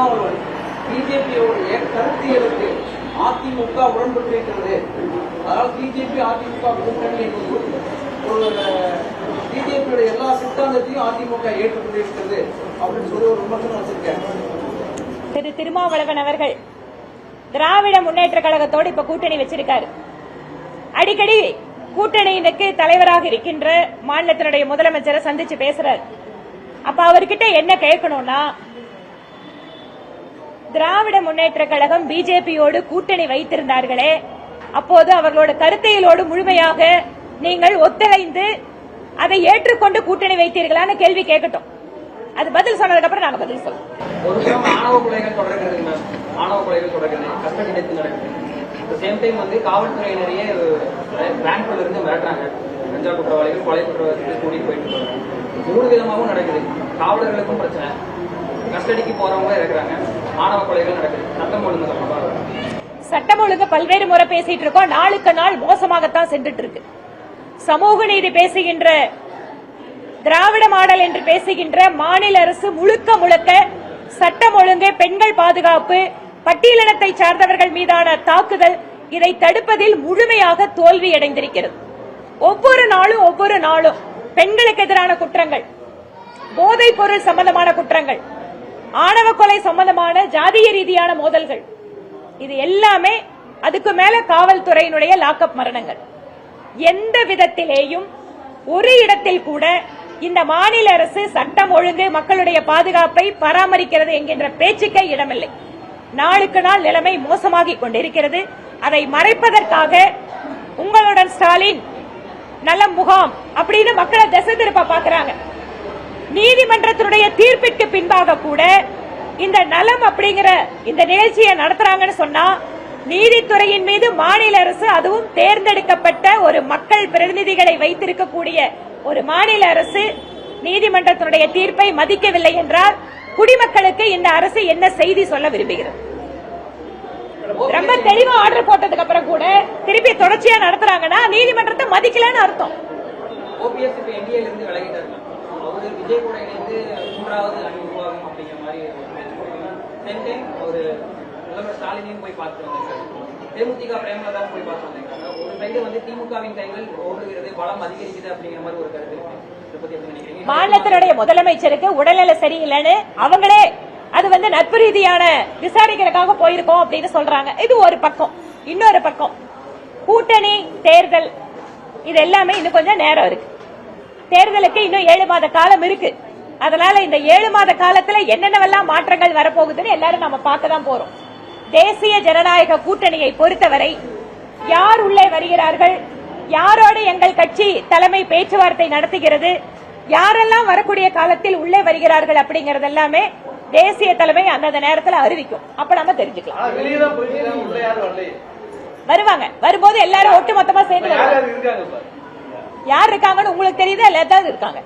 திருமாவளவன் பிஜேபியோடைய கருத்தியலுக்கு அதிமுக உடன்பட்டிருக்கிறது, அதனால் பிஜேபி அதிமுக கூட்டணி என்பது ஒரு பிஜேபியோட எல்லா சித்தாந்தத்தையும் அதிமுக ஏற்றுக்கொண்டிருக்கிறது அப்படின்னு சொல்லி ஒரு விமர்சனம் வச்சிருக்காங்க. திரு திருமாவளவன் அவர்கள் திராவிட முன்னேற்ற கழகத்தோடு இப்ப கூட்டணி வச்சிருக்காரு. அடிக்கடி கூட்டணியினுக்கு தலைவராக இருக்கின்ற மாநிலத்தினுடைய முதலமைச்சரை சந்திச்சு பேசுறாரு. அப்ப அவர்கிட்ட என்ன கேட்கணும்னா, திராவிட முன்னேற்ற கழகம் பிஜேபியோடு கூட்டணி வைத்திருந்தார்களே, அப்போது அவர்களோட கருத்தியலோடு முழுமையாக நீங்கள் ஒத்துழைந்து அதை ஏற்றுக்கொண்டு கூட்டணி வைத்தீர்களான்னு கேள்வி கேட்கட்டும். அது பதில் சொன்னதுக்கு அப்புறம் நாங்க பதில் சொல்லுவோம். ஆணவ கொலைகள் தொடர்கிறது, கஸ்டடி டெத் நடக்குது. சேம் டைம் காவல்துறையினரையே பேங்க்ல இருந்து மிரட்டுறாங்க. கஞ்சா குற்றவாளிகள், கொலை குற்றவாளிகள் கூட்டிட்டு போயிட்டு இருக்காங்க. 3 விதமாகவும் நடக்குது. காவலர்களுக்கும் பிரச்சனை, கஸ்டடிக்கு போறவங்க இருக்கிறாங்க, ஆணவ கொலைகள் நடக்குது. சட்டம் ஒழுங்கு பல்வேறு முறை பேசிட்டு இருக்கோம். நாளுக்கு நாள் மோசமாகத்தான் சென்றுட்டு இருக்கு. சமூக நீதி பேசுகின்ற, திராவிட மாடல் என்று பேசுகின்ற மாநில அரசு முழுக்க முழுக்க சட்டம் ஒழுங்கு, பெண்கள் பாதுகாப்பு, பட்டியலினத்தை சார்ந்தவர்கள் மீதான தாக்குதல், இதை தடுப்பதில் முழுமையாக தோல்வியடைந்திருக்கிறது. ஒவ்வொரு நாளும் பெண்களுக்கு எதிரான குற்றங்கள், போதைப் பொருள் சம்பந்தமான குற்றங்கள், ஆணவ கொலை சம்பந்தமான ஜாதிய ரீதியான மோதல்கள், இது எல்லாமே, அதுக்கு மேல காவல்துறையினுடைய லாக்அப் மரணங்கள். எந்த விதத்திலேயும் ஒரு இடத்தில் கூட இந்த மாநில அரசு சட்டம் ஒழுங்கு, மக்களுடைய பாதுகாப்பை பராமரிக்கிறது என்கின்ற பேச்சுக்கே இடமில்லை. நாளுக்கு நாள் நிலைமை மோசமாகிக் கொண்டிருக்கிறது. அதை மறைப்பதற்காக உங்களுடன் ஸ்டாலின் நலம் முகாம் அப்படின்னு மக்களை திசை திருப்ப பாக்குறாங்க. நீதிமன்றத்தினுடைய தீர்ப்பிற்கு பின்பாக கூட இந்த நலம் அப்படிங்கிற இந்த நிகழ்ச்சியை நடத்துறாங்கன்னு சொன்னா, நீதித்துறையின் மீது மாநில அரசு, அதுவும் தேர்ந்தெடுக்கப்பட்ட ஒரு மக்கள் பிரதிநிதிகளை வைத்திருக்கக்கூடிய ஒரு மாநில அரசு நீதிமன்றத்தினுடைய தீர்ப்பை மதிக்கவில்லை என்றால் குடிமக்களுக்கு இந்த அரசு என்ன செய்தி சொல்ல விரும்புகிறது? ரொம்ப தெளிவா ஆர்டர் போட்டதுக்கு அப்புறம் கூட திருப்பி தொடர்ச்சியா நடத்துறாங்கன்னா நீதிமன்றத்தை மதிக்கலன்னு அர்த்தம். ஓபிஎஸ் இப்ப என்டிஏல இருந்து விலகிட்டாரு. அவரு விஜய் கூட இணைந்து 3வது அணி உருவாகும் அப்படிங்கிற மாதிரி ஒரு ஸ்டாலினையும் போய் பார்த்து வந்திருக்காரு. தேமுதிக பிரேமலதாவும் போய் பார்த்து வந்திருக்காங்க. ஒரு சைடு திமுகவின் கைகள் ஓடுகிறது, பலம் அதிகரிக்குது அப்படிங்கிற மாதிரி ஒரு கருத்து இருக்கு. இதை பத்தி எப்படி நினைக்கிறீங்க? மாநிலத்தினுடைய முதலமைச்சருக்கு உடல்நல சரியில்லைன்னு அவங்களே அது நட்பு ரீதியான விசாரிக்கிறதுக்காக போயிருக்கோம் அப்படின்னு சொல்றாங்க. இது ஒரு பக்கம். இன்னொரு பக்கம் கூட்டணி, தேர்தல், இது எல்லாமே இன்னும் கொஞ்சம் நேரம் இருக்கு. தேர்தலுக்கு இன்னும் 7 மாத காலம் இருக்கு. அதனால இந்த 7 மாத காலத்துல என்னென்னவெல்லாம் மாற்றங்கள் வரப்போகுதுன்னு எல்லாரும் நம்ம பார்க்க தான் போறோம். தேசிய ஜனநாயக கூட்டணியை பொறுத்தவரை யார் உள்ளே வருகிறார்கள், யாரோடு எங்கள் கட்சி தலைமை பேச்சுவார்த்தை நடத்துகிறது, யாரெல்லாம் வரக்கூடிய காலத்தில் உள்ளே வருகிறார்கள் அப்படிங்கறது எல்லாமே தேசிய தலைமை அந்தந்த நேரத்தில் அறிவிக்கும். அப்ப நம்ம தெரிஞ்சுக்கலாம். வருவாங்க. வரும்போது எல்லாரும் ஒட்டு மொத்தமா சேர்ந்து யார் இருக்காங்கன்னு உங்களுக்கு தெரியுதா? எல்லாத்தாவது இருக்காங்க.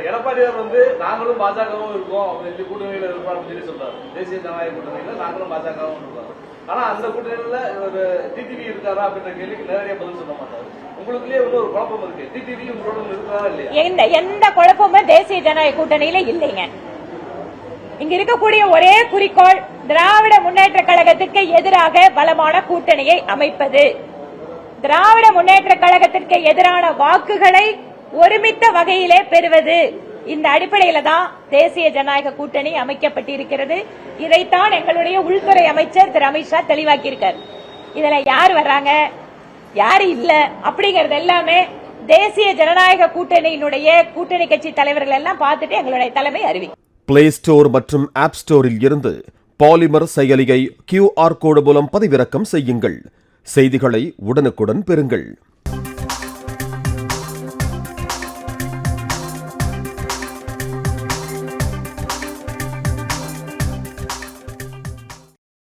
எடப்பாடியார் நாங்களும் பாஜகவும் இருக்கோம், கூட்டணியில இருப்போம் அப்படின்னு சொல்லி சொல்றாரு. தேசிய ஜனநாயக கூட்டணியில நாங்களும் பாஜகவும் இருக்காரு. ஆனா அந்த கூட்டணியில டிடிவி இருக்காரா அப்படின்ற கேள்விக்கு நேரடியா பதில் சொல்ல மாட்டாரு. உங்களுக்குள்ளே ஒரு குழப்பம் இருக்கு. டிடிவி உங்களோட இருக்கிறாரா இல்லையா? எந்த குழப்பமும் தேசிய ஜனநாயக கூட்டணியில இல்லைங்க. இங்க இருக்கக்கூடிய ஒரே குறிக்கோள் திராவிட முன்னேற்ற கழகத்திற்கு எதிராக பலமான கூட்டணியை அமைப்பது, திராவிட முன்னேற்ற கழகத்திற்கு எதிரான வாக்குகளை ஒருமித்த வகையிலே பெறுவது. இந்த அடிப்படையில தான் தேசிய ஜனநாயக கூட்டணி அமைக்கப்பட்டிருக்கிறது. இதைத்தான் எங்களுடைய உள்துறை அமைச்சர் திரு அமித்ஷா தெளிவாக்கியிருக்கார். இதுல யார் வர்றாங்க, யாரு இல்ல அப்படிங்கறது எல்லாமே தேசிய ஜனநாயக கூட்டணியினுடைய கூட்டணி கட்சி தலைவர்கள் எல்லாம் பார்த்துட்டு எங்களுடைய தலைமை அறிவிக்கும். பிளே ஸ்டோர் மற்றும் ஆப் ஸ்டோரில் இருந்து பாலிமர் செயலியை QR கோடு மூலம் பதிவிறக்கம் செய்யுங்கள். செய்திகளை உடனுக்குடன் பெறுங்கள்.